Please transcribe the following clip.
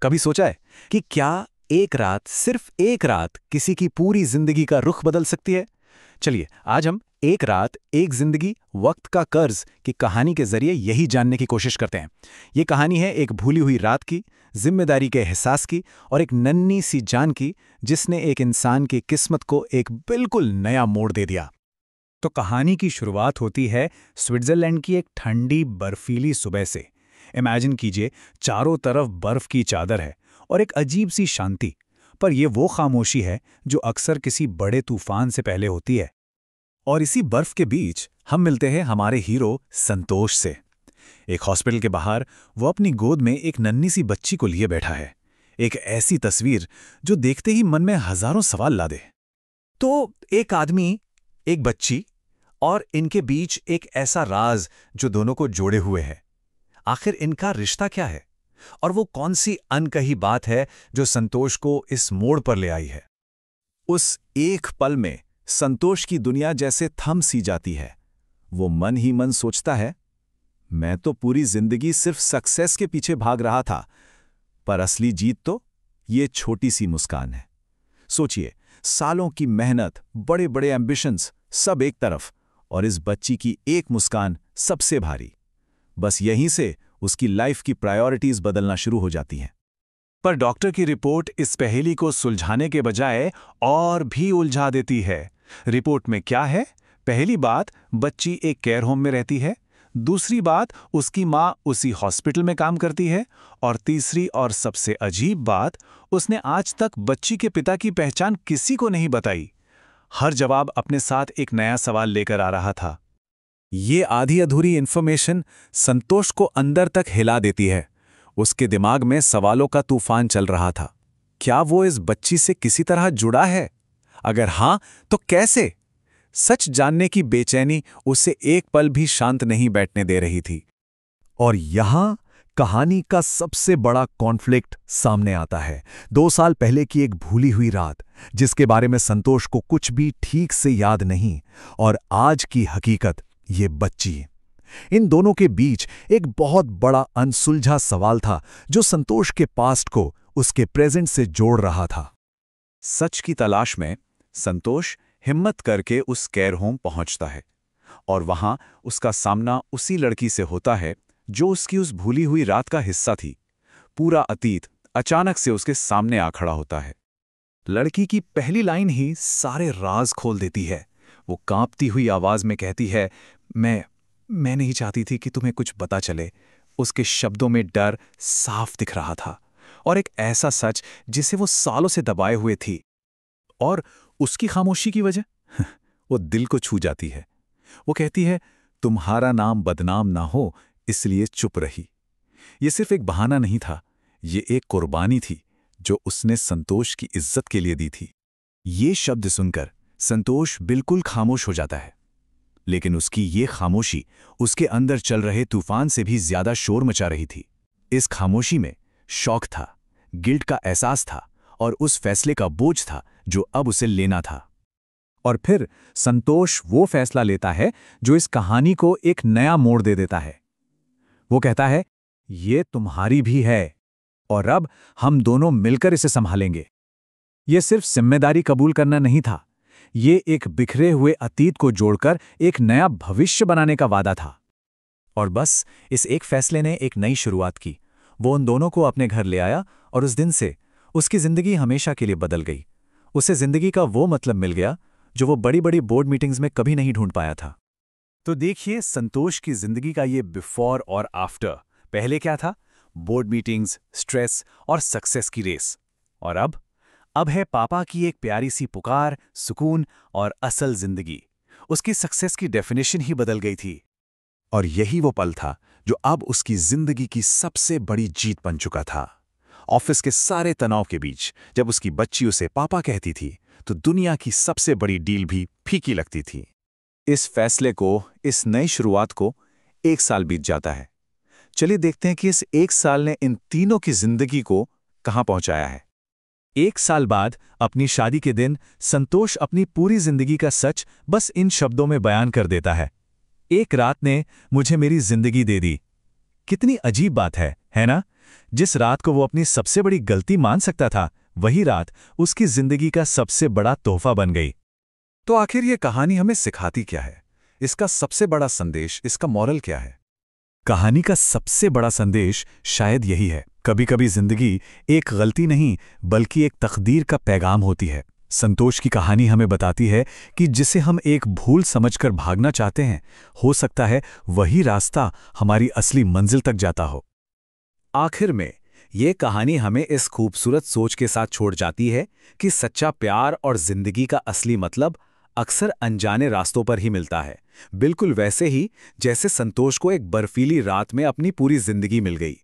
कभी सोचा है कि क्या एक रात, सिर्फ एक रात, किसी की पूरी जिंदगी का रुख बदल सकती है? चलिए आज हम एक रात एक जिंदगी वक्त का कर्ज की कहानी के जरिए यही जानने की कोशिश करते हैं। ये कहानी है एक भूली हुई रात की, जिम्मेदारी के एहसास की और एक नन्ही सी जान की, जिसने एक इंसान की किस्मत को एक बिल्कुल नया मोड़ दे दिया। तो कहानी की शुरुआत होती है स्विट्जरलैंड की एक ठंडी बर्फीली सुबह से। इमेजिन कीजिए, चारों तरफ बर्फ की चादर है और एक अजीब सी शांति। पर यह वो खामोशी है जो अक्सर किसी बड़े तूफान से पहले होती है। और इसी बर्फ के बीच हम मिलते हैं हमारे हीरो संतोष से। एक हॉस्पिटल के बाहर वो अपनी गोद में एक नन्ही सी बच्ची को लिए बैठा है। एक ऐसी तस्वीर जो देखते ही मन में हजारों सवाल ला दे। तो एक आदमी, एक बच्ची और इनके बीच एक ऐसा राज जो दोनों को जोड़े हुए है। आखिर इनका रिश्ता क्या है और वो कौन सी अनकही बात है जो संतोष को इस मोड़ पर ले आई है? उस एक पल में संतोष की दुनिया जैसे थम सी जाती है। वो मन ही मन सोचता है, मैं तो पूरी जिंदगी सिर्फ सक्सेस के पीछे भाग रहा था, पर असली जीत तो ये छोटी सी मुस्कान है। सोचिए, सालों की मेहनत, बड़े बड़े एम्बिशंस सब एक तरफ, और इस बच्ची की एक मुस्कान सबसे भारी। बस यहीं से उसकी लाइफ की प्रायोरिटीज बदलना शुरू हो जाती हैं। पर डॉक्टर की रिपोर्ट इस पहेली को सुलझाने के बजाय और भी उलझा देती है। रिपोर्ट में क्या है? पहली बात, बच्ची एक केयर होम में रहती है। दूसरी बात, उसकी माँ उसी हॉस्पिटल में काम करती है। और तीसरी और सबसे अजीब बात, उसने आज तक बच्ची के पिता की पहचान किसी को नहीं बताई। हर जवाब अपने साथ एक नया सवाल लेकर आ रहा था। ये आधी अधूरी इंफॉर्मेशन संतोष को अंदर तक हिला देती है। उसके दिमाग में सवालों का तूफान चल रहा था। क्या वो इस बच्ची से किसी तरह जुड़ा है? अगर हां, तो कैसे? सच जानने की बेचैनी उसे एक पल भी शांत नहीं बैठने दे रही थी। और यहां कहानी का सबसे बड़ा कॉन्फ्लिक्ट सामने आता है। 2 साल पहले की एक भूली हुई रात, जिसके बारे में संतोष को कुछ भी ठीक से याद नहीं, और आज की हकीकत, ये बच्ची। इन दोनों के बीच एक बहुत बड़ा अनसुलझा सवाल था जो संतोष के पास्ट को उसके प्रेजेंट से जोड़ रहा था। सच की तलाश में संतोष हिम्मत करके उस केयर होम पहुंचता है, और वहां उसका सामना उसी लड़की से होता है जो उसकी उस भूली हुई रात का हिस्सा थी। पूरा अतीत अचानक से उसके सामने आ खड़ा होता है। लड़की की पहली लाइन ही सारे राज खोल देती है। वो कांपती हुई आवाज में कहती है, मैं नहीं चाहती थी कि तुम्हें कुछ पता चले। उसके शब्दों में डर साफ दिख रहा था, और एक ऐसा सच जिसे वो सालों से दबाए हुए थी। और उसकी खामोशी की वजह वो दिल को छू जाती है। वो कहती है, तुम्हारा नाम बदनाम ना हो इसलिए चुप रही। ये सिर्फ एक बहाना नहीं था, ये एक कुर्बानी थी जो उसने संतोष की इज्जत के लिए दी थी। ये शब्द सुनकर संतोष बिल्कुल खामोश हो जाता है, लेकिन उसकी ये खामोशी उसके अंदर चल रहे तूफान से भी ज्यादा शोर मचा रही थी। इस खामोशी में शौक था, गिल्ट का एहसास था, और उस फैसले का बोझ था जो अब उसे लेना था। और फिर संतोष वो फैसला लेता है जो इस कहानी को एक नया मोड़ दे देता है। वो कहता है, ये तुम्हारी भी है, और अब हम दोनों मिलकर इसे संभालेंगे। ये सिर्फ जिम्मेदारी कबूल करना नहीं था, ये एक बिखरे हुए अतीत को जोड़कर एक नया भविष्य बनाने का वादा था। और बस इस एक फैसले ने एक नई शुरुआत की। वो उन दोनों को अपने घर ले आया, और उस दिन से उसकी जिंदगी हमेशा के लिए बदल गई। उसे जिंदगी का वो मतलब मिल गया जो वो बड़ी बड़ी बोर्ड मीटिंग्स में कभी नहीं ढूंढ पाया था। तो देखिए, संतोष की जिंदगी का ये बिफोर और आफ्टर। पहले क्या था? बोर्ड मीटिंग्स, स्ट्रेस और सक्सेस की रेस। और अब है पापा की एक प्यारी सी पुकार, सुकून और असल जिंदगी। उसकी सक्सेस की डेफिनेशन ही बदल गई थी। और यही वो पल था जो अब उसकी जिंदगी की सबसे बड़ी जीत बन चुका था। ऑफिस के सारे तनाव के बीच जब उसकी बच्ची उसे पापा कहती थी, तो दुनिया की सबसे बड़ी डील भी फीकी लगती थी। इस फैसले को, इस नई शुरुआत को 1 साल बीत जाता है। चलिए देखते हैं कि इस 1 साल ने इन तीनों की जिंदगी को कहां पहुंचाया है। 1 साल बाद अपनी शादी के दिन संतोष अपनी पूरी जिंदगी का सच बस इन शब्दों में बयान कर देता है, एक रात ने मुझे मेरी जिंदगी दे दी। कितनी अजीब बात है ना? जिस रात को वो अपनी सबसे बड़ी गलती मान सकता था, वही रात उसकी जिंदगी का सबसे बड़ा तोहफा बन गई। तो आखिर ये कहानी हमें सिखाती क्या है? इसका सबसे बड़ा संदेश, इसका मॉरल क्या है? कहानी का सबसे बड़ा संदेश शायद यही है, कभी कभी जिंदगी एक गलती नहीं बल्कि एक तकदीर का पैगाम होती है। संतोष की कहानी हमें बताती है कि जिसे हम एक भूल समझकर भागना चाहते हैं, हो सकता है वही रास्ता हमारी असली मंजिल तक जाता हो। आखिर में ये कहानी हमें इस खूबसूरत सोच के साथ छोड़ जाती है कि सच्चा प्यार और जिंदगी का असली मतलब अक्सर अनजाने रास्तों पर ही मिलता है, बिल्कुल वैसे ही जैसे संतोष को एक बर्फीली रात में अपनी पूरी जिंदगी मिल गई।